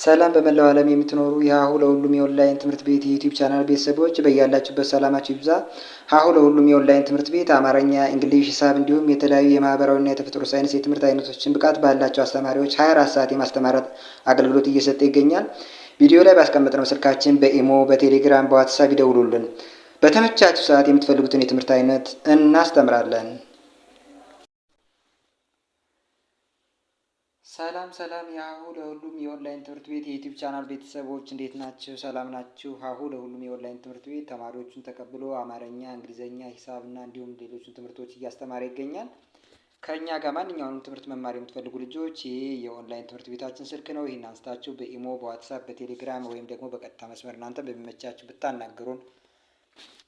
ሰላም በመላው ዓለም የምትኖሩ የሀሁ ለሁሉም የኦንላይን ትምህርት ቤት የዩቲዩብ ቻናል ቤተሰቦች በያላችሁበት ሰላማችሁ ይብዛ። ሀሁ ለሁሉም የኦንላይን ትምህርት ቤት አማርኛ፣ እንግሊዝ፣ ሂሳብ እንዲሁም የተለያዩ የማህበራዊና የተፈጥሮ ሳይንስ የትምህርት አይነቶችን ብቃት ባላቸው አስተማሪዎች 24 ሰዓት የማስተማር አገልግሎት እየሰጠ ይገኛል። ቪዲዮ ላይ ባስቀመጥነው ስልካችን በኢሞ፣ በቴሌግራም፣ በዋትሳፕ ይደውሉልን። በተመቻችሁ ሰዓት የምትፈልጉትን የትምህርት አይነት እናስተምራለን። ሰላም የሀሁ ለሁሉም የኦንላይን ትምህርት ቤት የዩቲዩብ ቻናል ቤተሰቦች እንዴት ናችሁ? ሰላም ናችሁ? ሀሁ ለሁሉም የኦንላይን ትምህርት ቤት ተማሪዎቹን ተቀብሎ አማርኛ፣ እንግሊዘኛ፣ ሂሳብና እንዲሁም ሌሎችን ትምህርቶች እያስተማረ ይገኛል። ከእኛ ጋር ማንኛውንም ትምህርት መማር የምትፈልጉ ልጆች ይህ የኦንላይን ትምህርት ቤታችን ስልክ ነው። ይህን አንስታችሁ በኢሞ፣ በዋትሳፕ፣ በቴሌግራም ወይም ደግሞ በቀጥታ መስመር እናንተ በሚመቻችሁ ብታናገሩን፣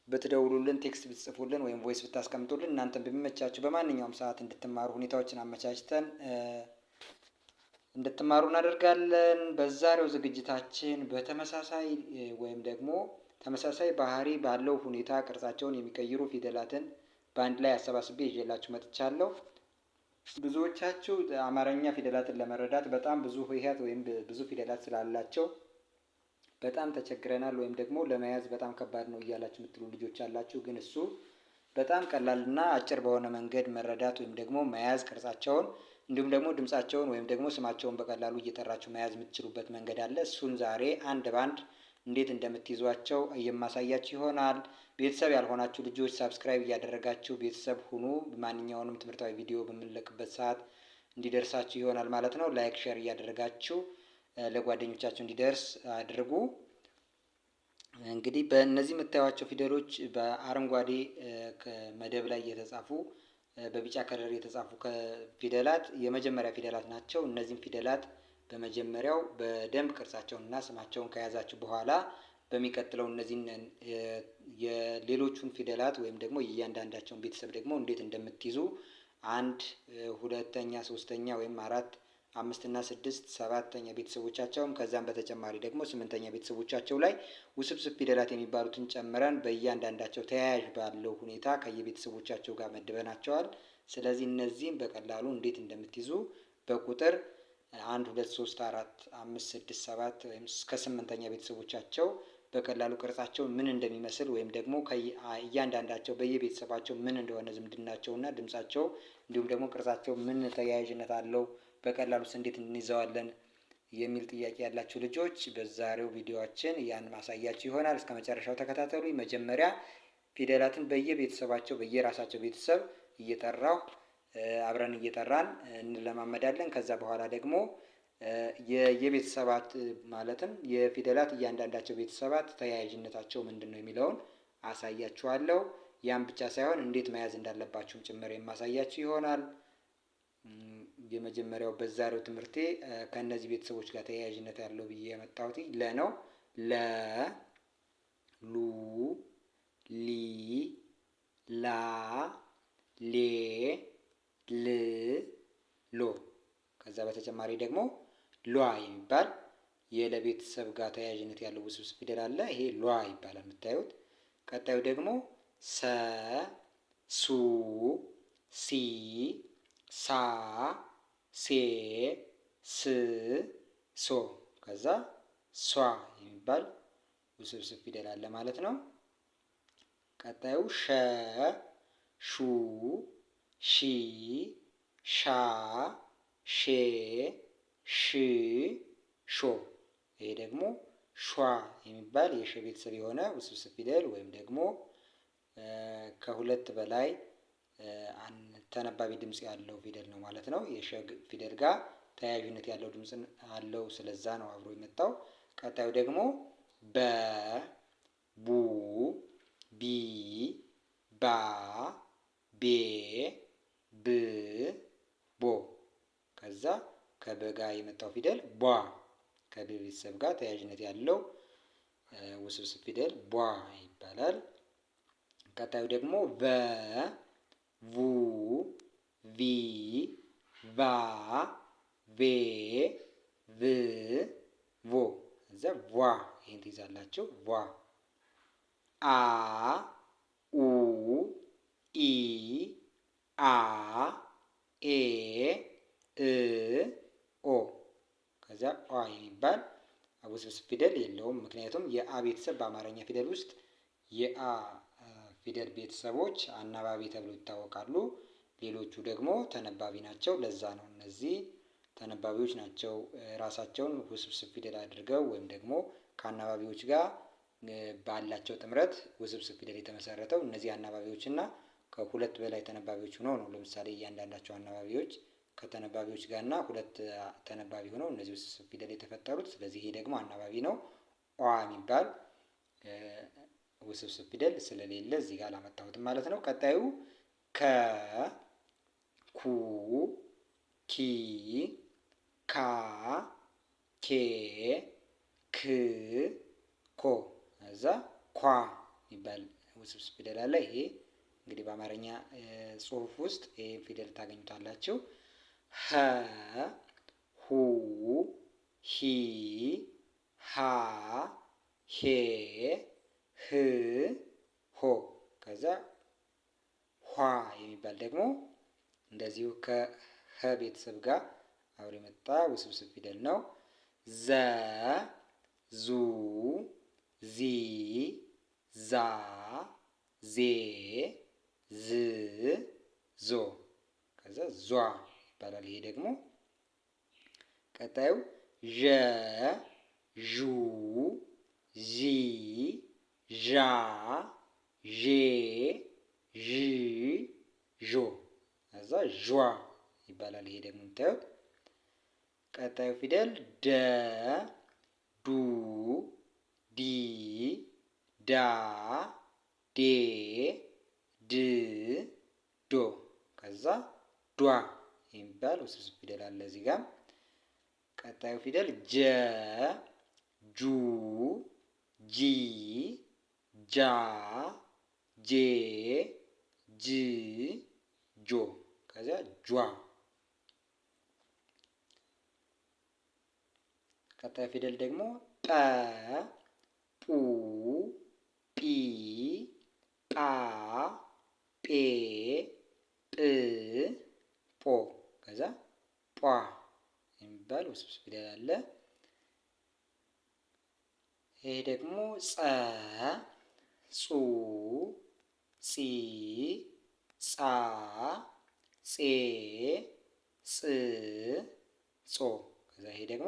ብትደውሉልን፣ ቴክስት ብትጽፉልን ወይም ቮይስ ብታስቀምጡልን እናንተ በሚመቻችሁ በማንኛውም ሰዓት እንድትማሩ ሁኔታዎችን አመቻችተን እንድትማሩ እናደርጋለን። በዛሬው ዝግጅታችን በተመሳሳይ ወይም ደግሞ ተመሳሳይ ባህሪ ባለው ሁኔታ ቅርጻቸውን የሚቀይሩ ፊደላትን በአንድ ላይ አሰባስቤ ይዤላችሁ መጥቻለሁ። ብዙዎቻችሁ አማርኛ ፊደላትን ለመረዳት በጣም ብዙ ሆሄያት ወይም ብዙ ፊደላት ስላላቸው በጣም ተቸግረናል ወይም ደግሞ ለመያዝ በጣም ከባድ ነው እያላችሁ የምትሉ ልጆች አላችሁ። ግን እሱ በጣም ቀላልና አጭር በሆነ መንገድ መረዳት ወይም ደግሞ መያዝ ቅርጻቸውን እንዲሁም ደግሞ ድምጻቸውን ወይም ደግሞ ስማቸውን በቀላሉ እየጠራችሁ መያዝ የምትችሉበት መንገድ አለ። እሱን ዛሬ አንድ ባንድ እንዴት እንደምትይዟቸው የማሳያችሁ ይሆናል። ቤተሰብ ያልሆናችሁ ልጆች ሳብስክራይብ እያደረጋችሁ ቤተሰብ ሁኑ። ማንኛውንም ትምህርታዊ ቪዲዮ በምንለቅበት ሰዓት እንዲደርሳችሁ ይሆናል ማለት ነው። ላይክ፣ ሼር እያደረጋችሁ ለጓደኞቻችሁ እንዲደርስ አድርጉ። እንግዲህ በእነዚህ የምታዩቸው ፊደሎች በአረንጓዴ መደብ ላይ የተጻፉ በቢጫ ከለር የተጻፉ ፊደላት የመጀመሪያ ፊደላት ናቸው። እነዚህም ፊደላት በመጀመሪያው በደንብ ቅርጻቸውንና ስማቸውን ከያዛችሁ በኋላ በሚቀጥለው እነዚህን የሌሎቹን ፊደላት ወይም ደግሞ የእያንዳንዳቸውን ቤተሰብ ደግሞ እንዴት እንደምትይዙ አንድ፣ ሁለተኛ፣ ሶስተኛ ወይም አራት፣ አምስትና ስድስት፣ ሰባተኛ ቤተሰቦቻቸውም ከዛም በተጨማሪ ደግሞ ስምንተኛ ቤተሰቦቻቸው ላይ ውስብስብ ፊደላት የሚባሉትን ጨምረን በእያንዳንዳቸው ተያያዥ ባለው ሁኔታ ከየቤተሰቦቻቸው ጋር መድበናቸዋል። ስለዚህ እነዚህም በቀላሉ እንዴት እንደምትይዙ በቁጥር 1 2 3 4 5 6 7 ወይም እስከ ስምንተኛ ቤተሰቦቻቸው በቀላሉ ቅርጻቸው ምን እንደሚመስል ወይም ደግሞ እያንዳንዳቸው በየቤተሰባቸው ምን እንደሆነ ዝምድናቸውና ድምጻቸው እንዲሁም ደግሞ ቅርጻቸው ምን ተያያዥነት አለው በቀላሉስ እንዴት እንይዘዋለን የሚል ጥያቄ ያላችሁ ልጆች በዛሬው ቪዲዮአችን ያን ማሳያችሁ ይሆናል። እስከ መጨረሻው ተከታተሉ። መጀመሪያ ፊደላትን በየቤተሰባቸው በየራሳቸው ቤተሰብ እየጠራሁ አብረን እየጠራን እንለማመዳለን። ከዛ በኋላ ደግሞ የቤተሰባት ማለትም የፊደላት እያንዳንዳቸው ቤተሰባት ተያያዥነታቸው ምንድን ነው የሚለውን አሳያችኋለሁ። ያን ብቻ ሳይሆን እንዴት መያዝ እንዳለባችሁም ጭምር የማሳያችሁ ይሆናል። የመጀመሪያው በዛሬው ትምህርቴ ከእነዚህ ቤተሰቦች ጋር ተያያዥነት ያለው ብዬ ያመጣሁት ለ ነው። ለ፣ ሉ፣ ሊ፣ ላ፣ ሌ፣ ል፣ ሎ። ከዛ በተጨማሪ ደግሞ ሏ የሚባል የለቤተሰብ ጋር ተያያዥነት ያለው ውስብስብ ፊደል አለ። ይሄ ሏ ይባላል የምታዩት። ቀጣዩ ደግሞ ሰ፣ ሱ፣ ሲ፣ ሳ፣ ሴ፣ ስ፣ ሶ። ከዛ ሷ የሚባል ውስብስብ ፊደል አለ ማለት ነው። ቀጣዩ ሸ፣ ሹ፣ ሺ፣ ሻ፣ ሼ፣ ሽ፣ ሾ። ይሄ ደግሞ ሿ የሚባል የሸ ቤተሰብ የሆነ ውስብስብ ፊደል ወይም ደግሞ ከሁለት በላይ ተነባቢ ድምጽ ያለው ፊደል ነው ማለት ነው። የሸ ፊደል ጋር ተያያዥነት ያለው ድምጽ አለው። ስለዛ ነው አብሮ የመጣው። ቀጣዩ ደግሞ በ፣ ቡ፣ ቢ፣ ባ፣ ቤ፣ ብ፣ ቦ። ከዛ ከበጋ የመጣው ፊደል ቧ ከበ ቤተሰብ ጋር ተያያዥነት ያለው ውስብስብ ፊደል ቧ ይባላል። ቀጣዩ ደግሞ ቨ፣ ቡ፣ ቪ፣ ቫ፣ ቬ፣ ቭ፣ ቮ። እዛ ቫ ይሄን ትይዛላችሁ። ቫ። አ፣ ኡ፣ ኢ፣ አ፣ ኤ፣ እ፣ ኦ። ከዛ ኦ የሚባል ውስብስብ ፊደል የለውም። ምክንያቱም የአ ቤተሰብ በአማርኛ ፊደል ውስጥ የአ ፊደል ቤተሰቦች አናባቢ ተብለው ይታወቃሉ። ሌሎቹ ደግሞ ተነባቢ ናቸው። ለዛ ነው እነዚህ ተነባቢዎች ናቸው ራሳቸውን ውስብስብ ፊደል አድርገው ወይም ደግሞ ከአናባቢዎች ጋር ባላቸው ጥምረት ውስብስብ ፊደል የተመሰረተው። እነዚህ አናባቢዎች እና ከሁለት በላይ ተነባቢዎች ሆነው ነው። ለምሳሌ እያንዳንዳቸው አናባቢዎች ከተነባቢዎች ጋር እና ሁለት ተነባቢ ሆነው እነዚህ ውስብስብ ፊደል የተፈጠሩት። ስለዚህ ይሄ ደግሞ አናባቢ ነው። ኦ የሚባል ውስብስብ ፊደል ስለሌለ እዚህ ጋር አላመጣሁትም ማለት ነው። ቀጣዩ ከ፣ ኩ፣ ኪ፣ ካ፣ ኬ፣ ክ፣ ኮ እዛ ኳ የሚባል ውስብስብ ፊደል አለ። ይሄ እንግዲህ በአማርኛ ጽሑፍ ውስጥ ይሄን ፊደል ታገኙታላችሁ። ሀ፣ ሁ፣ ሂ፣ ሃ፣ ሄ፣ ህ፣ ሆ ከዛ ኋ የሚባል ደግሞ እንደዚሁ ከሀ ቤተሰብ ጋር አብሮ የመጣ ውስብስብ ፊደል ነው። ዘ፣ ዙ፣ ዚ፣ ዛ፣ ዜ፣ ዝ፣ ዞ ከዛ ዟ ይባላል። ይሄ ደግሞ ቀጣዩ ዠ፣ ዡ፣ ዢ፣ ዣ፣ ዤ፣ ዥ፣ ዦ ከዛ ዧ ይባላል። ይሄ ደግሞ የምታዩት ቀጣዩ ፊደል ደ፣ ዱ፣ ዲ፣ ዳ፣ ዴ፣ ድ፣ ዶ ከዛ ዷ የሚባል ውስብስብ ፊደል አለ እዚህ ጋር። ቀጣዩ ፊደል ጀ፣ ጁ፣ ጂ፣ ጃ፣ ጄ፣ ጅ፣ ጆ ከዚያ ጇ። ቀጣዩ ፊደል ደግሞ ጠ፣ ጡ፣ ጲ፣ ጳ፣ ጴ፣ ጵ፣ ጶ ከዛ ጧ የሚባል ውስብስብ ፊደል አለ። ይሄ ደግሞ ጸ፣ ጹ፣ ጺ፣ ጻ፣ ጼ፣ ጽ፣ ጾ ከዛ ይሄ ደግሞ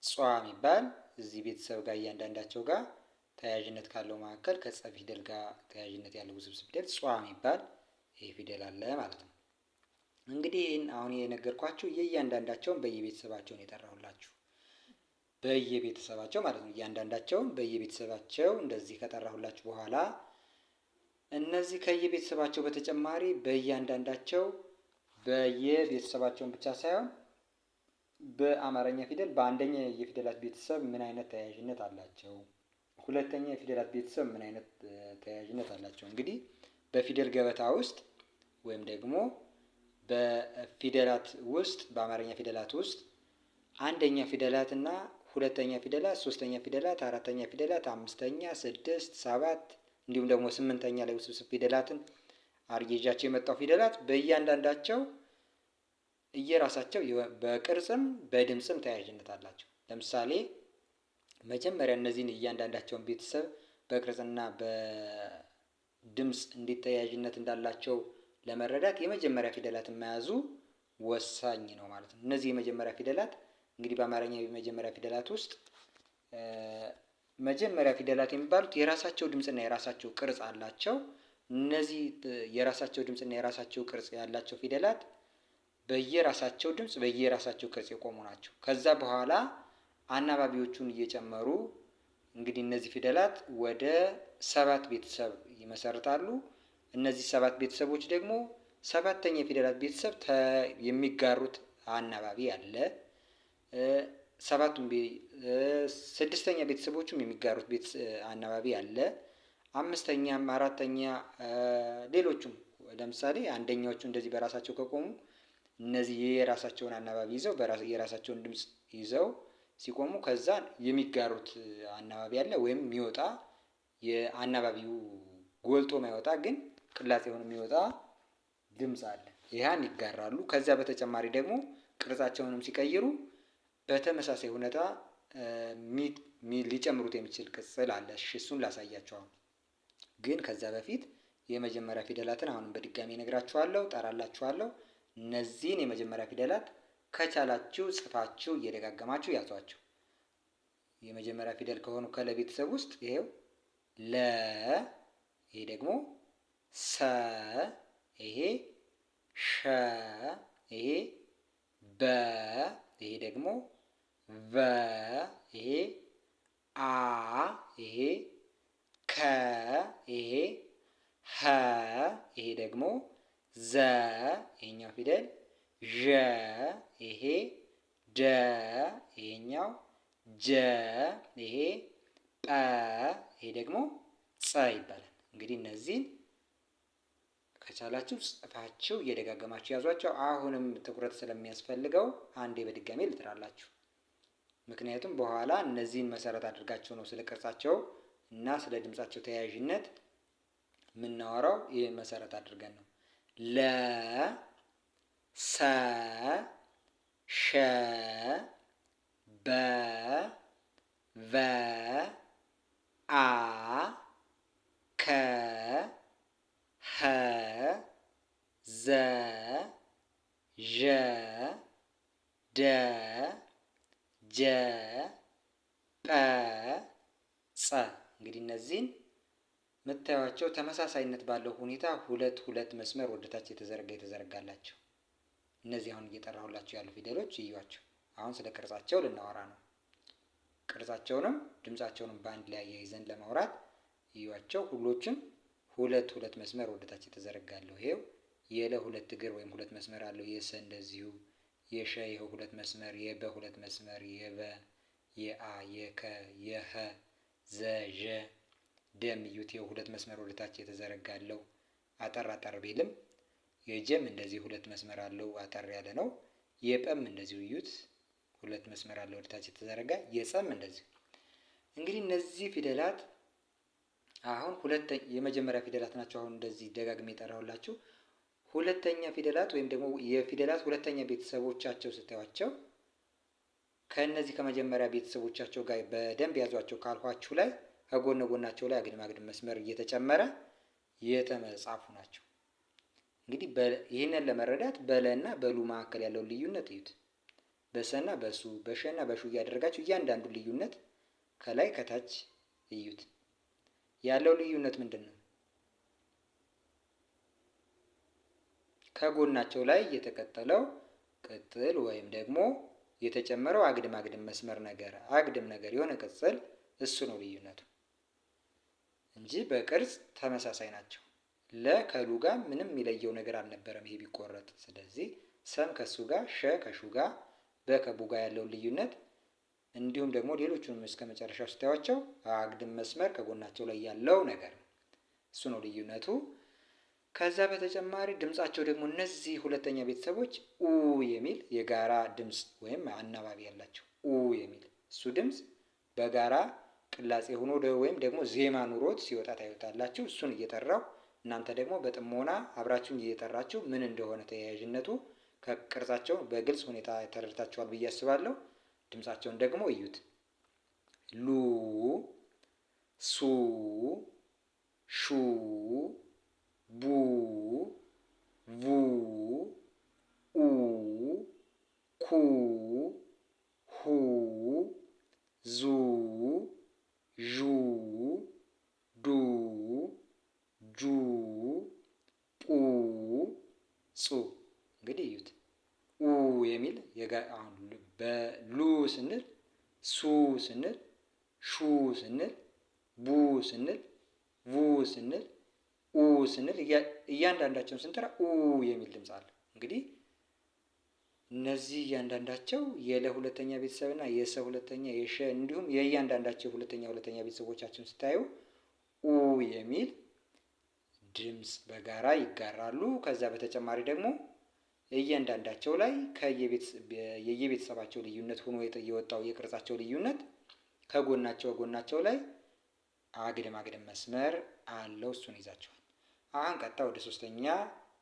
ጿ የሚባል እዚህ ቤተሰብ ጋር እያንዳንዳቸው ጋር ተያያዥነት ካለው መካከል ከጸ ፊደል ጋር ተያያዥነት ያለው ውስብስብ ፊደል ጿ የሚባል ይሄ ፊደል አለ ማለት ነው። እንግዲህ ይህን አሁን የነገርኳችሁ የእያንዳንዳቸውን በየቤተሰባቸው ነው የጠራሁላችሁ። በየቤተሰባቸው ማለት ነው። እያንዳንዳቸውን በየቤተሰባቸው እንደዚህ ከጠራሁላችሁ በኋላ እነዚህ ከየቤተሰባቸው በተጨማሪ በእያንዳንዳቸው በየቤተሰባቸውን ብቻ ሳይሆን በአማርኛ ፊደል በአንደኛ የፊደላት ቤተሰብ ምን አይነት ተያያዥነት አላቸው፣ ሁለተኛ የፊደላት ቤተሰብ ምን አይነት ተያያዥነት አላቸው። እንግዲህ በፊደል ገበታ ውስጥ ወይም ደግሞ በፊደላት ውስጥ በአማርኛ ፊደላት ውስጥ አንደኛ ፊደላት እና ሁለተኛ ፊደላት፣ ሶስተኛ ፊደላት፣ አራተኛ ፊደላት፣ አምስተኛ፣ ስድስት፣ ሰባት እንዲሁም ደግሞ ስምንተኛ ላይ ውስብስብ ፊደላትን አርጌጃቸው የመጣው ፊደላት በእያንዳንዳቸው እየራሳቸው በቅርጽም በድምፅም ተያያዥነት አላቸው። ለምሳሌ መጀመሪያ እነዚህን እያንዳንዳቸውን ቤተሰብ በቅርጽና በድምፅ እንዴት ተያያዥነት እንዳላቸው ለመረዳት የመጀመሪያ ፊደላትን መያዙ ወሳኝ ነው ማለት ነው። እነዚህ የመጀመሪያ ፊደላት እንግዲህ በአማርኛ የመጀመሪያ ፊደላት ውስጥ መጀመሪያ ፊደላት የሚባሉት የራሳቸው ድምፅና የራሳቸው ቅርጽ አላቸው። እነዚህ የራሳቸው ድምፅና የራሳቸው ቅርጽ ያላቸው ፊደላት በየራሳቸው ድምፅ በየራሳቸው ቅርጽ የቆሙ ናቸው። ከዛ በኋላ አናባቢዎቹን እየጨመሩ እንግዲህ እነዚህ ፊደላት ወደ 7 ቤተሰብ ይመሰርታሉ። እነዚህ 7 ቤተሰቦች ደግሞ ሰባተኛ የፊደላት ቤተሰብ የሚጋሩት አናባቢ አለ። ስድስተኛ ቤተሰቦቹም የሚጋሩት አናባቢ አለ። አምስተኛም፣ አራተኛ ሌሎቹም ለምሳሌ አንደኛዎቹ እንደዚህ በራሳቸው ከቆሙ እነዚህ የራሳቸውን አናባቢ ይዘው የራሳቸውን ድምፅ ይዘው ሲቆሙ ከዛ የሚጋሩት አናባቢ አለ ወይም የሚወጣ የአናባቢው ጎልቶ ማይወጣ ግን ቅላጼ ሆኖ የሚወጣ ድምፅ አለ። ያን ይጋራሉ። ከዛ በተጨማሪ ደግሞ ቅርጻቸውንም ሲቀይሩ በተመሳሳይ ሁኔታ ሊጨምሩት የሚችል ቅጽል አለ። እሺ እሱን ላሳያችሁ። አሁን ግን ከዛ በፊት የመጀመሪያ ፊደላትን አሁንም በድጋሚ እነግራችኋለሁ፣ ጠራላችኋለሁ። እነዚህን የመጀመሪያ ፊደላት ከቻላችሁ ጽፋችሁ እየደጋገማችሁ ያዟቸው። የመጀመሪያ ፊደል ከሆኑ ከለቤተሰብ ውስጥ ይሄው ለ፣ ይሄ ደግሞ ሰ፣ ይሄ ሸ፣ ይሄ በ፣ ይሄ ደግሞ ቨ፣ ይሄ አ፣ ይሄ ከ፣ ይሄ ሀ፣ ይሄ ደግሞ ዘ፣ ይሄኛው ፊደል ዠ፣ ይሄ ደ፣ ይሄኛው ጀ፣ ይሄ ጰ፣ ይሄ ደግሞ ጸ ይባላል። እንግዲህ እነዚህን ከቻላችሁ ጽፋችሁ እየደጋገማችሁ ያዟቸው። አሁንም ትኩረት ስለሚያስፈልገው አንዴ በድጋሜ ልጥራላችሁ። ምክንያቱም በኋላ እነዚህን መሰረት አድርጋቸው ነው ስለ ቅርጻቸው እና ስለ ድምጻቸው ተያያዥነት የምናወራው። ይህን መሰረት አድርገን ነው። ለ፣ ሰ፣ ሸ፣ በ፣ ቨ፣ አ፣ ከ፣ ሀ፣ ዘ፣ ዠ፣ ደ፣ ጀ፣ ጰ፣ ጸ። እንግዲህ እነዚህን የምታዩቸው ተመሳሳይነት ባለው ሁኔታ ሁለት ሁለት መስመር ወደታች የተዘረጋላቸው እነዚህ አሁን እየጠራሁላቸው ያሉ ፊደሎች እዩዋቸው። አሁን ስለ ቅርጻቸው ልናወራ ነው። ቅርጻቸውንም ድምጻቸውንም በአንድ ላይ አያይዘን ለማውራት እዩዋቸው። ሁሎችም ሁለት ሁለት መስመር ወደታች የተዘረጋለው። ይሄው የለ ሁለት እግር ወይም ሁለት መስመር አለው። የሰ እንደዚሁ፣ የሸ ይኸው ሁለት መስመር፣ የበ ሁለት መስመር፣ የበ፣ የአ፣ የከ፣ የኸ፣ ዘ፣ ዠ፣ ደም እዩት። ይኸው ሁለት መስመር ወደታች የተዘረጋለው አጠር አጠር ቢልም፣ የጀም እንደዚህ ሁለት መስመር አለው አጠር ያለ ነው። የጰም እንደዚሁ እዩት ሁለት መስመር አለው ወደታች የተዘረጋ። የጸም እንደዚሁ። እንግዲህ እነዚህ ፊደላት አሁን የመጀመሪያ ፊደላት ናቸው። አሁን እንደዚህ ደጋግሜ የጠራሁላችሁ ሁለተኛ ፊደላት ወይም ደግሞ የፊደላት ሁለተኛ ቤተሰቦቻቸው ስታዩቸው ከእነዚህ ከመጀመሪያ ቤተሰቦቻቸው ጋር በደንብ ያዟቸው ካልኋችሁ ላይ ከጎነ ጎናቸው ላይ አግድም አግድም መስመር እየተጨመረ የተጻፉ ናቸው። እንግዲህ ይህንን ለመረዳት በለና በሉ መካከል ያለውን ልዩነት እዩት። በሰና በሱ፣ በሸና በሹ እያደረጋችሁ እያንዳንዱ ልዩነት ከላይ ከታች እዩት። ያለው ልዩነት ምንድን ነው? ከጎናቸው ላይ የተቀጠለው ቅጥል ወይም ደግሞ የተጨመረው አግድም አግድም መስመር ነገር አግድም ነገር የሆነ ቅጽል እሱ ነው ልዩነቱ እንጂ በቅርጽ ተመሳሳይ ናቸው። ለ ከሉ ጋር ምንም የሚለየው ነገር አልነበረም ይሄ ቢቆረጥ። ስለዚህ ሰም ከሱ ጋር፣ ሸ ከሹ ጋር፣ በ ከቡ ጋር ያለውን ልዩነት እንዲሁም ደግሞ ሌሎቹንም እስከ መጨረሻው ስታዩቸው አግድም መስመር ከጎናቸው ላይ ያለው ነገር እሱ ነው ልዩነቱ። ከዛ በተጨማሪ ድምጻቸው ደግሞ እነዚህ ሁለተኛ ቤተሰቦች ኡ የሚል የጋራ ድምጽ ወይም አናባቢ ያላቸው ኡ የሚል እሱ ድምጽ በጋራ ቅላጼ ሆኖ ወይም ደግሞ ዜማ ኑሮት ሲወጣ ታዩታላችሁ። እሱን እየጠራው እናንተ ደግሞ በጥሞና አብራችሁን እየጠራችሁ ምን እንደሆነ ተያያዥነቱ ከቅርጻቸው በግልጽ ሁኔታ ተረድታችኋል ብዬ አስባለሁ። ድምጻቸውን ደግሞ እዩት። ሉ፣ ሱ፣ ሹ፣ ቡ፣ ቡ፣ ኡ፣ ኩ፣ ሁ፣ ዙ፣ ዡ፣ ዱ፣ ጁ፣ ጡ፣ ጹ። እንግዲህ እዩት። ኡ የሚል አሁን በሉ ስንል፣ ሱ ስንል፣ ሹ ስንል፣ ቡ ስንል፣ ቡ ስንል፣ ኡ ስንል እያንዳንዳቸውን ስንጠራ ኡ የሚል ድምፅ አለ። እንግዲህ እነዚህ እያንዳንዳቸው የለ ሁለተኛ ቤተሰብና የሰ ሁለተኛ የሸ እንዲሁም የእያንዳንዳቸው ሁለተኛ ቤተሰቦቻችን ስታዩ ኡ የሚል ድምፅ በጋራ ይጋራሉ። ከዛ በተጨማሪ ደግሞ እያንዳንዳቸው ላይ የየቤተሰባቸው ልዩነት ሆኖ የወጣው የቅርጻቸው ልዩነት ከጎናቸው ላይ አግድም አግድም መስመር አለው። እሱን ይዛቸዋል። አሁን ቀጥታ ወደ ሶስተኛ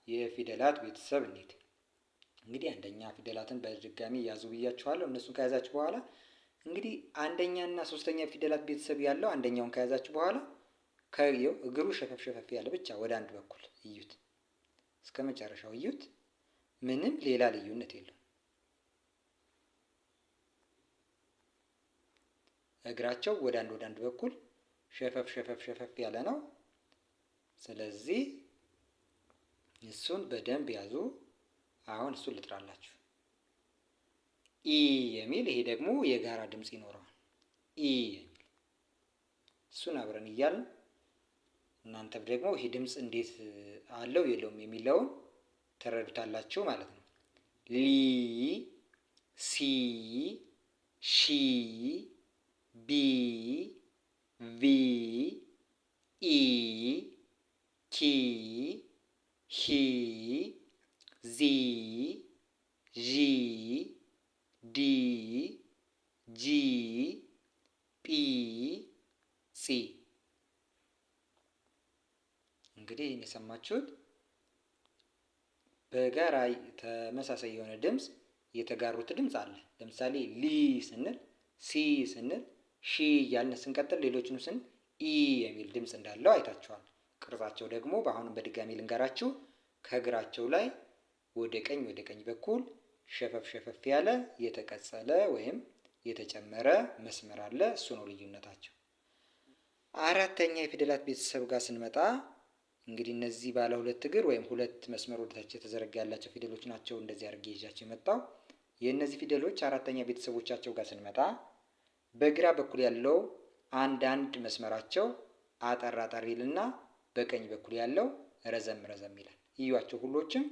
የፊደላት ቤተሰብ እንሂድ። እንግዲህ አንደኛ ፊደላትን በድጋሚ ያዙ ብያችኋለሁ። እነሱን ከያዛችሁ በኋላ እንግዲህ አንደኛ እና ሶስተኛ ፊደላት ቤተሰብ ያለው አንደኛውን ከያዛችሁ በኋላ ከየው እግሩ ሸፈፍ ሸፈፍ ያለ ብቻ ወደ አንድ በኩል እዩት፣ እስከ መጨረሻው እዩት። ምንም ሌላ ልዩነት የለውም። እግራቸው ወደ አንድ በኩል ሸፈፍ ሸፈፍ ሸፈፍ ያለ ነው። ስለዚህ እሱን በደንብ ያዙ። አሁን እሱን ልጥራላችሁ። ኢ የሚል ይሄ ደግሞ የጋራ ድምፅ ይኖረዋል። ኢ የሚል እሱን አብረን እያልን እናንተ ደግሞ ይሄ ድምፅ እንዴት አለው የለውም የሚለውን ተረዱታላችሁ ማለት ነው። ሊ፣ ሲ፣ ሺ፣ ቢ፣ ቪ፣ ኢ፣ ኪ፣ ሂ፣ ዚ፣ ዢ፣ ዲ፣ ጂ፣ ጲ፣ ጺ። እንግዲህ ይህን የሰማችሁት በጋራ ተመሳሳይ የሆነ ድምፅ የተጋሩት ድምፅ አለ። ለምሳሌ ሊ ስንል፣ ሲ ስንል፣ ሺ እያልን ስንቀጥል ሌሎችንም ስንል ኢ የሚል ድምፅ እንዳለው አይታችኋል። ቅርጻቸው ደግሞ በአሁንም በድጋሚ ልንገራችሁ። ከእግራቸው ላይ ወደ ቀኝ በኩል ሸፈፍ ሸፈፍ ያለ የተቀጸለ ወይም የተጨመረ መስመር አለ። እሱ ነው ልዩነታቸው። አራተኛ የፊደላት ቤተሰብ ጋር ስንመጣ እንግዲህ እነዚህ ባለ ሁለት እግር ወይም ሁለት መስመር ወደታች የተዘረጋ ያላቸው ፊደሎች ናቸው። እንደዚህ አድርጌ ይዣቸው የመጣው የእነዚህ ፊደሎች አራተኛ ቤተሰቦቻቸው ጋር ስንመጣ በግራ በኩል ያለው አንድ መስመራቸው አጠር አጠር ይልና በቀኝ በኩል ያለው ረዘም ረዘም ይላል። እዩዋቸው፣ ሁሎችም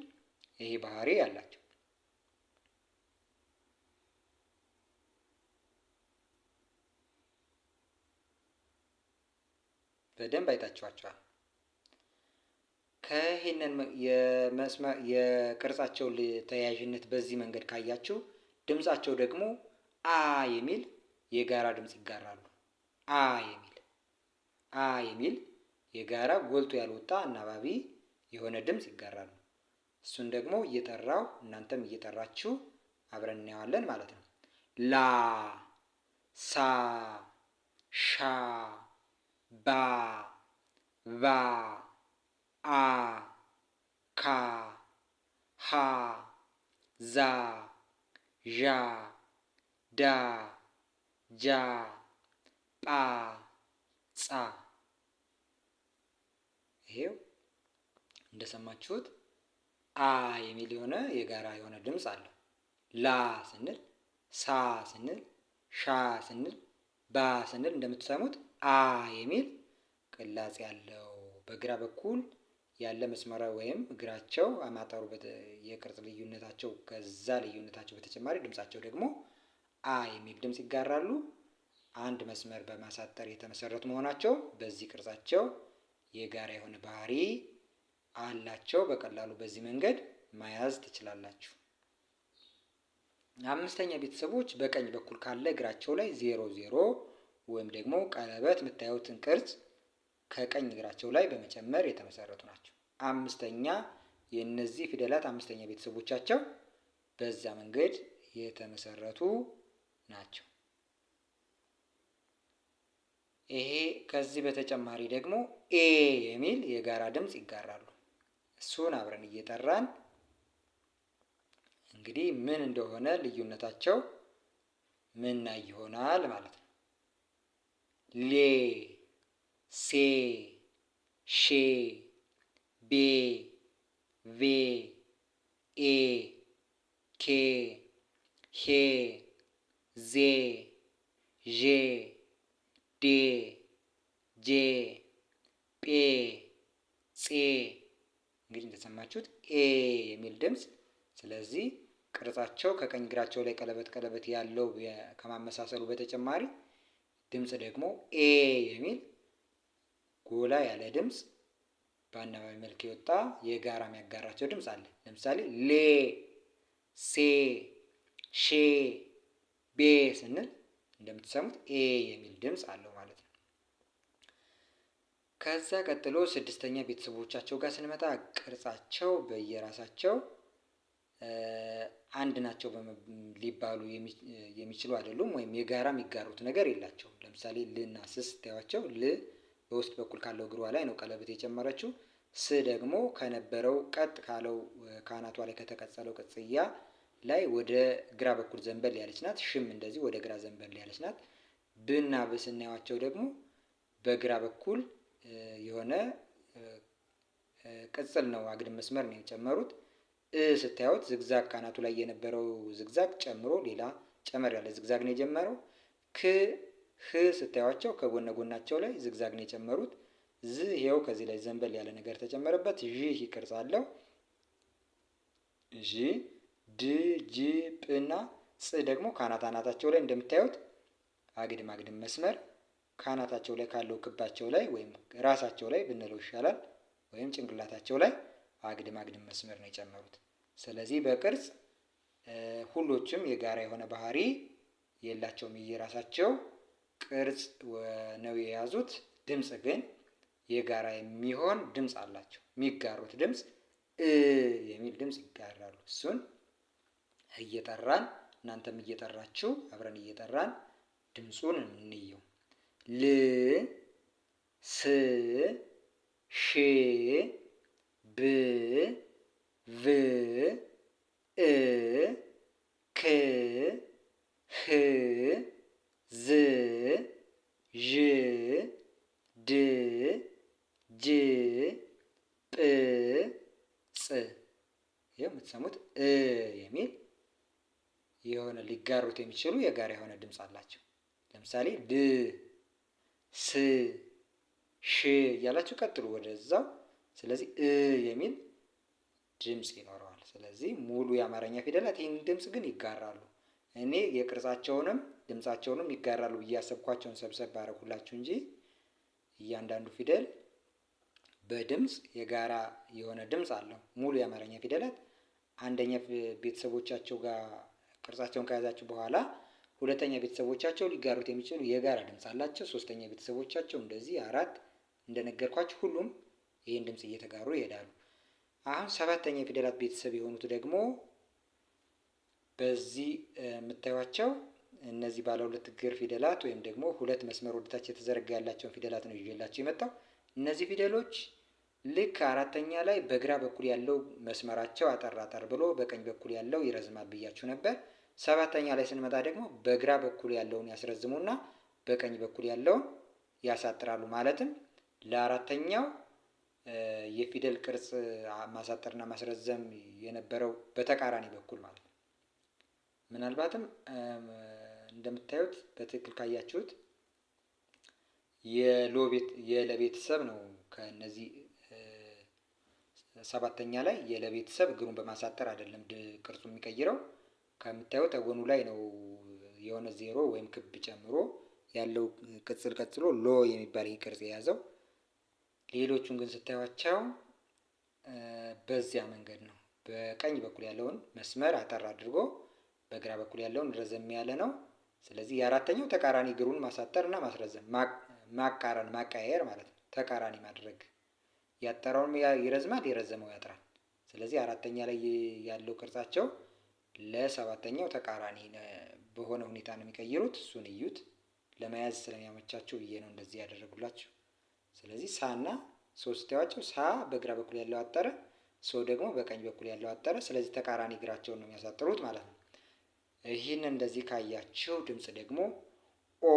ይሄ ባህሪ ያላቸው። በደንብ አይታችኋቸዋል። ከይህንን የቅርጻቸው ተያያዥነት በዚህ መንገድ ካያችሁ ድምጻቸው ደግሞ አ የሚል የጋራ ድምፅ ይጋራሉ። አ የሚል የጋራ ጎልቶ ያልወጣ አናባቢ የሆነ ድምፅ ይጋራሉ። እሱን ደግሞ እየጠራው እናንተም እየጠራችሁ አብረን እናየዋለን ማለት ነው። ላ፣ ሳ፣ ሻ፣ ባ፣ ቫ፣ አ፣ ካ፣ ሀ፣ ዛ፣ ዣ፣ ዳ፣ ጃ፣ ጳ፣ ጻ። ይሄው እንደሰማችሁት አ የሚል የሆነ የጋራ የሆነ ድምፅ አለው። ላ ስንል፣ ሳ ስንል፣ ሻ ስንል፣ ባ ስንል እንደምትሰሙት አ የሚል ቅላጼ ያለው በግራ በኩል ያለ መስመራ ወይም እግራቸው አማጠሩ የቅርጽ ልዩነታቸው ከዛ ልዩነታቸው በተጨማሪ ድምጻቸው ደግሞ አ የሚል ድምፅ ይጋራሉ። አንድ መስመር በማሳጠር የተመሰረቱ መሆናቸው በዚህ ቅርጻቸው የጋራ የሆነ ባህሪ አላቸው። በቀላሉ በዚህ መንገድ መያዝ ትችላላችሁ። አምስተኛ ቤተሰቦች በቀኝ በኩል ካለ እግራቸው ላይ 0 ወይም ደግሞ ቀለበት የምታዩትን ቅርጽ ከቀኝ እግራቸው ላይ በመጨመር የተመሰረቱ ናቸው። አምስተኛ የእነዚህ ፊደላት አምስተኛ ቤተሰቦቻቸው በዛ መንገድ የተመሰረቱ ናቸው። ይሄ ከዚህ በተጨማሪ ደግሞ ኤ የሚል የጋራ ድምፅ ይጋራሉ። እሱን አብረን እየጠራን እንግዲህ ምን እንደሆነ ልዩነታቸው ምን ይሆናል ማለት ነው። ሌ፣ ሴ፣ ሼ፣ ቤ፣ ቬ፣ ኤ፣ ኬ፣ ሄ፣ ዜ፣ ዤ፣ ዴ፣ ጄ፣ ጴ፣ ጼ። እንግዲህ እንደሰማችሁት ኤ የሚል ድምፅ። ስለዚህ ቅርጻቸው ከቀኝ እግራቸው ላይ ቀለበት ያለው ከማመሳሰሉ በተጨማሪ ድምፅ ደግሞ ኤ የሚል ጎላ ያለ ድምፅ በአናባቢ መልክ የወጣ የጋራ የሚያጋራቸው ድምፅ አለ። ለምሳሌ ሌ፣ ሴ፣ ሼ፣ ቤ ስንል እንደምትሰሙት ኤ የሚል ድምፅ አለው ማለት ነው። ከዛ ቀጥሎ ስድስተኛ ቤተሰቦቻቸው ጋር ስንመጣ ቅርጻቸው በየራሳቸው አንድ ናቸው ሊባሉ የሚችሉ አይደሉም፣ ወይም የጋራ የሚጋሩት ነገር የላቸውም። ለምሳሌ ልና ስ ስታዩቸው ል በውስጥ በኩል ካለው እግሯ ላይ ነው ቀለበት የጨመረችው። ስ ደግሞ ከነበረው ቀጥ ካለው ከአናቷ ላይ ከተቀጸለው ቅጽያ ላይ ወደ ግራ በኩል ዘንበል ያለች ናት። ሽም እንደዚህ ወደ ግራ ዘንበል ያለች ናት። ብና ብ ስናያቸው ደግሞ በግራ በኩል የሆነ ቅጽል ነው፣ አግድም መስመር ነው የጨመሩት። ስታዩት ዝግዛግ ካናቱ ላይ የነበረው ዝግዛግ ጨምሮ ሌላ ጨመር ያለ ዝግዛግ ነው የጀመረው። ህ ስታዩቸው ከጎነ ጎናቸው ላይ ዝግዛግ ነው የጨመሩት። ይሄው ከዚህ ላይ ዘንበል ያለ ነገር ተጨመረበት። ይህ ቅርጽ አለው። ድ ጅ ጵ እና ጽ ደግሞ ካናታቸው ላይ እንደምታዩት አግድም መስመር ካናታቸው ላይ ካለው ክባቸው ላይ ወይም ራሳቸው ላይ ብንለው ይሻላል፣ ወይም ጭንቅላታቸው ላይ አግድም መስመር ነው የጨመሩት። ስለዚህ በቅርጽ ሁሎችም የጋራ የሆነ ባህሪ የላቸውም፣ የራሳቸው ቅርጽ ነው የያዙት። ድምፅ ግን የጋራ የሚሆን ድምፅ አላቸው። የሚጋሩት ድምፅ የሚል ድምፅ ይጋራሉ። እሱን እየጠራን እናንተም እየጠራችሁ አብረን እየጠራን ድምፁን እንየው። ል ስ ሽ ብ ቭ እ ክ ህ ዝ ዥ ድ ጅ ጵ ጽ። ይህ የምትሰሙት የሚል የሆነ ሊጋሩት የሚችሉ የጋራ የሆነ ድምፅ አላቸው። ለምሳሌ ድ ስ ሽ እያላችሁ ቀጥሉ ወደዛው። ስለዚህ የሚል ድምፅ ይኖረዋል። ስለዚህ ሙሉ የአማርኛ ፊደላት ይህን ድምፅ ግን ይጋራሉ። እኔ የቅርጻቸውንም ድምፃቸውንም ይጋራሉ ብዬ ያሰብኳቸውን ሰብሰብ አደረኩላችሁ እንጂ እያንዳንዱ ፊደል በድምፅ የጋራ የሆነ ድምፅ አለው። ሙሉ የአማርኛ ፊደላት አንደኛ ቤተሰቦቻቸው ጋር ቅርጻቸውን ከያዛችሁ በኋላ ሁለተኛ ቤተሰቦቻቸው ሊጋሩት የሚችሉ የጋራ ድምፅ አላቸው። ሶስተኛ ቤተሰቦቻቸው እንደዚህ፣ አራት እንደነገርኳችሁ ሁሉም ይህን ድምፅ እየተጋሩ ይሄዳሉ። አሁን ሰባተኛ የፊደላት ቤተሰብ የሆኑት ደግሞ በዚህ የምታዩቸው እነዚህ ባለ ሁለት እግር ፊደላት ወይም ደግሞ ሁለት መስመር ወደታች የተዘረጋ ያላቸውን ፊደላት ነው ይዤላችሁ የመጣው። እነዚህ ፊደሎች ልክ አራተኛ ላይ በግራ በኩል ያለው መስመራቸው አጠር ብሎ በቀኝ በኩል ያለው ይረዝማል ብያችሁ ነበር። ሰባተኛ ላይ ስንመጣ ደግሞ በግራ በኩል ያለውን ያስረዝሙና በቀኝ በኩል ያለውን ያሳጥራሉ። ማለትም ለአራተኛው የፊደል ቅርጽ ማሳጠርና ማስረዘም የነበረው በተቃራኒ በኩል ማለት ነው። ምናልባትም እንደምታዩት በትክክል ካያችሁት የለቤተሰብ ነው። ከነዚህ ሰባተኛ ላይ የለቤተሰብ እግሩን በማሳጠር አይደለም ቅርጹ የሚቀይረው። ከምታዩት ጎኑ ላይ ነው የሆነ ዜሮ ወይም ክብ ጨምሮ ያለው ቅጽል ቀጥሎ ሎ የሚባል ቅርጽ የያዘው። ሌሎቹን ግን ስታዩቸው በዚያ መንገድ ነው። በቀኝ በኩል ያለውን መስመር አጠር አድርጎ በግራ በኩል ያለውን ረዘም ያለ ነው። ስለዚህ የአራተኛው ተቃራኒ እግሩን ማሳጠር እና ማስረዘም፣ ማቃረን፣ ማቀያየር ማለት ነው። ተቃራኒ ማድረግ፣ ያጠረውን ይረዝማል፣ የረዘመው ያጥራል። ስለዚህ አራተኛ ላይ ያለው ቅርጻቸው ለሰባተኛው ተቃራኒ በሆነ ሁኔታ ነው የሚቀይሩት። እሱን እዩት። ለመያዝ ስለሚያመቻቸው ብዬ ነው እንደዚህ ያደረጉላችሁ። ስለዚህ ሳና ሶስታቸው ሳ በግራ በኩል ያለው አጠረ፣ ሶ ደግሞ በቀኝ በኩል ያለው አጠረ። ስለዚህ ተቃራኒ እግራቸውን ነው የሚያሳጥሩት ማለት ነው። ይህን እንደዚህ ካያችሁ ድምፅ ደግሞ ኦ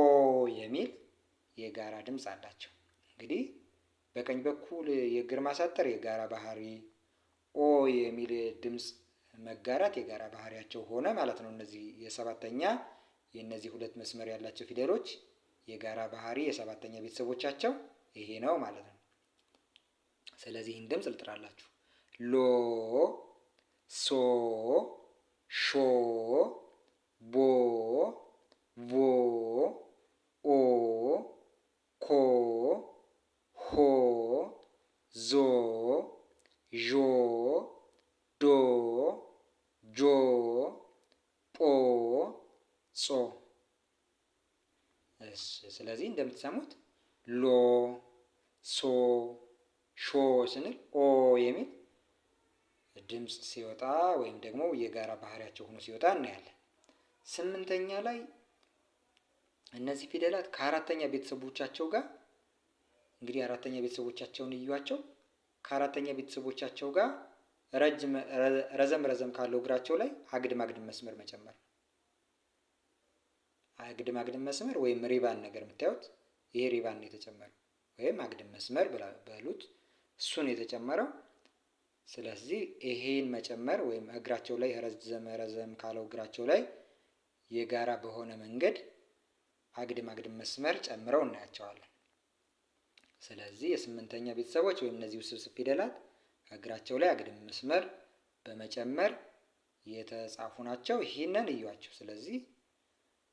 የሚል የጋራ ድምፅ አላቸው። እንግዲህ በቀኝ በኩል የእግር ማሳጠር የጋራ ባህሪ፣ ኦ የሚል ድምፅ መጋራት የጋራ ባህሪያቸው ሆነ ማለት ነው። እነዚህ የሰባተኛ የእነዚህ ሁለት መስመር ያላቸው ፊደሎች የጋራ ባህሪ የሰባተኛ ቤተሰቦቻቸው ይሄ ነው ማለት ነው። ስለዚህ ይህን ድምፅ ልጥራላችሁ። ሎ፣ ሶ፣ ሾ፣ ቦ፣ ቮ፣ ኦ፣ ኮ፣ ሆ፣ ዞ፣ ዦ፣ ዶ፣ ጆ፣ ጶ፣ ጾ። ስለዚህ እንደምትሰሙት ሎ፣ ሶ፣ ሾ ስንል ኦ የሚል ድምፅ ሲወጣ ወይም ደግሞ የጋራ ባህሪያቸው ሆኖ ሲወጣ እናያለን። 8ኛ ላይ እነዚህ ፊደላት ከአራተኛ ቤተሰቦቻቸው ጋር እንግዲህ አራተኛ ቤተሰቦቻቸውን እዩዋቸው። ከአራተኛ ቤተሰቦቻቸው ጋር ረዘም ካለው እግራቸው ላይ አግድም መስመር መጨመር። አግድም መስመር ወይም ሪባን ነገር የምታዩት ይሄ ሪባን ነው የተጨመረው፣ ወይም አግድም መስመር በሉት፣ እሱን የተጨመረው። ስለዚህ ይሄን መጨመር ወይም እግራቸው ላይ ረዘም ካለው እግራቸው ላይ የጋራ በሆነ መንገድ አግድም መስመር ጨምረው እናያቸዋለን። ስለዚህ የ8ኛ ቤተሰቦች ወይም እነዚህ ውስብስብ ፊደላት እግራቸው ላይ አግድም መስመር በመጨመር የተጻፉ ናቸው። ይህንን እዩዋቸው። ስለዚህ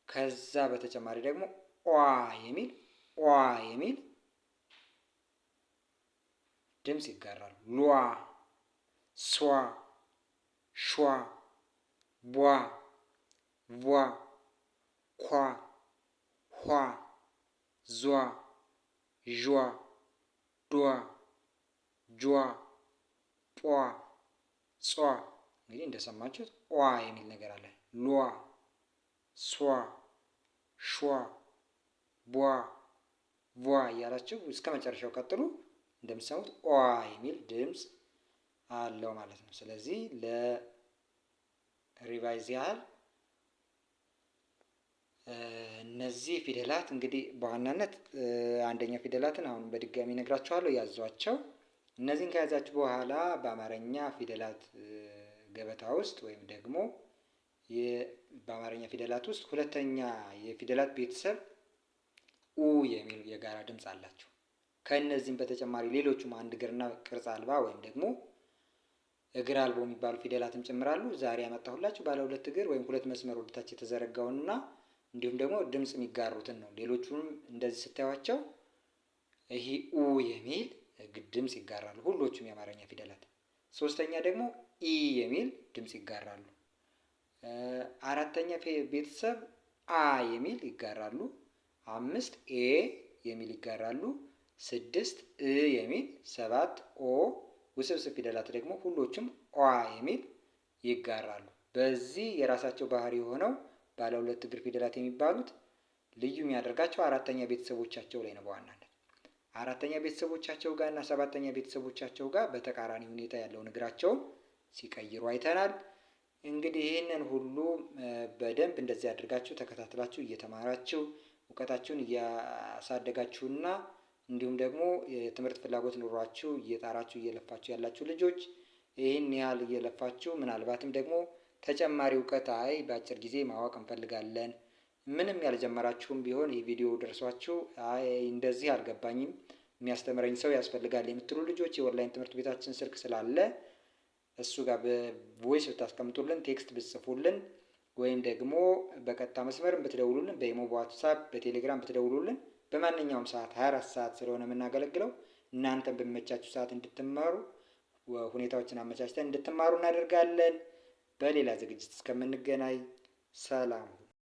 ከዛ በተጨማሪ ደግሞ ዋ የሚል ድምፅ ይጋራሉ። ሏ፣ ሷ፣ ሿ፣ ቧ፣ ቧ፣ ኳ፣ ኋ፣ ዟ፣ ዧ፣ ዷ፣ ጇ፣ ጧ፣ ጿ። እንግዲህ እንደሰማችሁት ዋ የሚል ነገር አለ። ሏ፣ ሷ፣ ሿ፣ ቧ፣ ቧ እያላችሁ እስከ መጨረሻው ቀጥሉ። እንደምትሰሙት ዋ የሚል ድምፅ አለው ማለት ነው። ስለዚህ ለሪቫይዝ ያህል እነዚህ ፊደላት እንግዲህ በዋናነት አንደኛ ፊደላትን አሁን በድጋሚ ነግራችኋለሁ፣ ያዟቸው። እነዚህን ከያዛችሁ በኋላ በአማርኛ ፊደላት ገበታ ውስጥ ወይም ደግሞ በአማርኛ ፊደላት ውስጥ ሁለተኛ የፊደላት ቤተሰብ ኡ የሚል የጋራ ድምፅ አላቸው። ከእነዚህም በተጨማሪ ሌሎቹም አንድ እግርና ቅርጽ አልባ ወይም ደግሞ እግር አልቦ የሚባሉ ፊደላትም ጭምራሉ። ዛሬ ያመጣሁላችሁ ባለ 2 እግር ወይም 2 መስመር ወደታች የተዘረጋውንና እንዲሁም ደግሞ ድምፅ የሚጋሩትን ነው። ሌሎቹንም እንደዚህ ስታዩቸው ይሄ ኡ የሚል ድምፅ ይጋራሉ ሁሎቹም የአማርኛ ፊደላት። 3ኛ ደግሞ ኢ የሚል ድምፅ ይጋራሉ። 4ኛ ቤተሰብ አ የሚል ይጋራሉ። 5 ኤ የሚል ይጋራሉ። 6 እ የሚል፣ 7 ኦ፣ ውስብስብ ፊደላት ደግሞ ሁሎችም ኦ የሚል ይጋራሉ። በዚህ የራሳቸው ባህሪ የሆነው ባለ 2 እግር ፊደላት የሚባሉት ልዩ የሚያደርጋቸው 4ኛ ቤተሰቦቻቸው ላይ ነው። በዋናነት 4ኛ ቤተሰቦቻቸው ጋር እና 7ኛ ቤተሰቦቻቸው ጋር በተቃራኒ ሁኔታ ያለውን እግራቸውን ሲቀይሩ አይተናል። እንግዲህ ይህንን ሁሉ በደንብ እንደዚህ አድርጋችሁ ተከታትላችሁ እየተማራችሁ እውቀታችሁን እያሳደጋችሁና እንዲሁም ደግሞ የትምህርት ፍላጎት ኑሯችሁ እየጣራችሁ እየለፋችሁ ያላችሁ ልጆች ይህን ያህል እየለፋችሁ ምናልባትም ደግሞ ተጨማሪ እውቀት በአጭር ጊዜ ማወቅ እንፈልጋለን፣ ምንም ያልጀመራችሁም ቢሆን ይህ ቪዲዮ ደርሷችሁ እንደዚህ አልገባኝም የሚያስተምረኝ ሰው ያስፈልጋል የምትሉ ልጆች የኦንላይን ትምህርት ቤታችን ስልክ ስላለ እሱ ጋር በቮይስ ብታስቀምጡልን፣ ቴክስት ብትጽፉልን ወይም ደግሞ በቀጥታ መስመር ብትደውሉልን፣ በኢሞ፣ በዋትሳፕ፣ በቴሌግራም ብትደውሉልን በማንኛውም ሰዓት 24 ሰዓት ስለሆነ የምናገለግለው እናንተን በሚመቻችሁ ሰዓት እንድትማሩ ሁኔታዎችን አመቻችተን እንድትማሩ እናደርጋለን። በሌላ ዝግጅት እስከምንገናኝ ሰላም።